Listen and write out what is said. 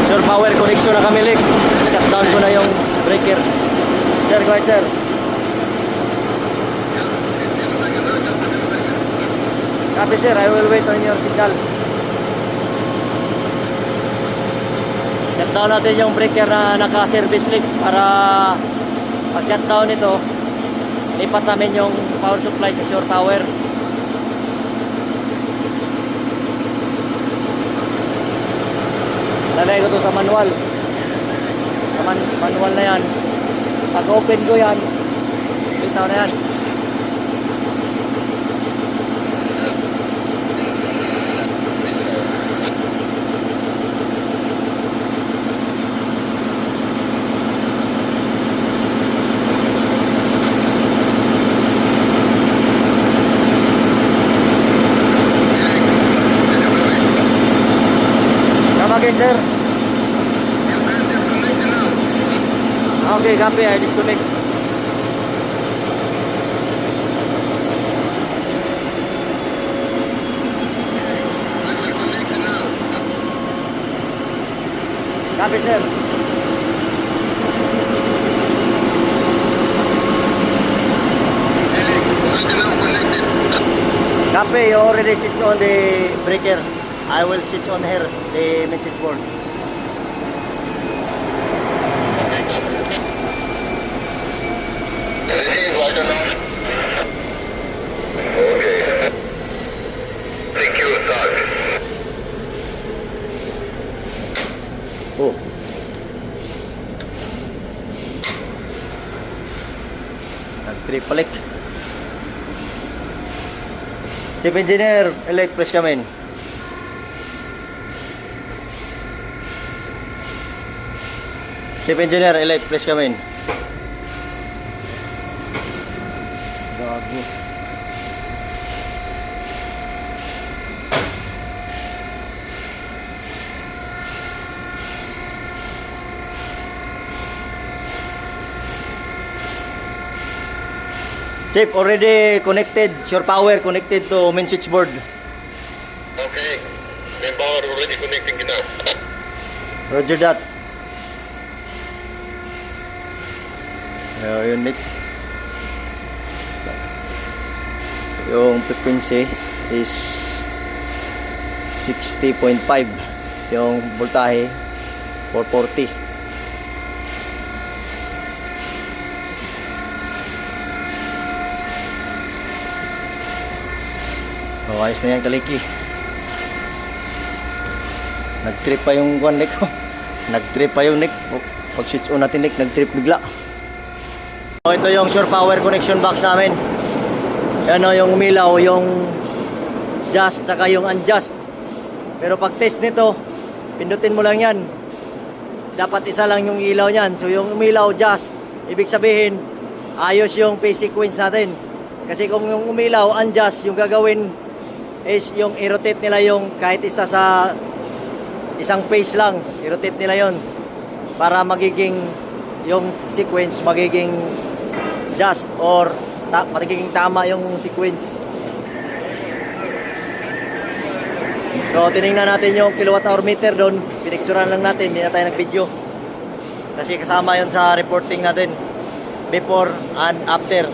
Sure power connection na kami, Lik. Shutdown ko na yung breaker. Sir, go ahead, sir. Copy, sir. I will wait on your signal. Shutdown natin yung breaker na naka-service, Lik, para pag shutdown nito, lipat namin yung power supply sa shore power. Lalagay ko to sa manual. Sa manual na yan. Pag open ko yan, bitaw na yan. Again, sir. Okay, copy. I disconnect. Copy, sir. Copy. You already switch on the breaker. I will switch on here the message board. Okay. Thank you, Doug. Oh. Nag-tripalik. Chief Engineer, elect, please come in. Chief Engineer, elect, please come in. Bago. Chief, already connected. Shore power connected to main switchboard. Okay. Main power already connecting now. Roger that. Yun, Nick. Yung frequency is 60.5. Yung voltahe 440. Oh, ayos na yan, Kaliki. Nag-trip pa yung one, Nick. Nag-trip pa yung Nick. Pag switch on natin, Nick, nag-trip bigla. So, ito yung shore power connection box namin. Yan o, yung umilaw, yung just, saka yung unjust. Pero pag test nito, pindutin mo lang yan. Dapat isa lang yung ilaw niyan. So yung umilaw just, ibig sabihin, ayos yung phase sequence natin. Kasi kung yung umilaw unjust, yung gagawin is yung i-rotate nila yung kahit isa sa isang phase lang. I-rotate nila yon para magiging yung sequence magiging just or magiging tama yung sequence. So tinignan natin yung kilowatt hour meter doon, pinicturean lang natin, hindi na tayo nag-video kasi kasama yon sa reporting natin before and after.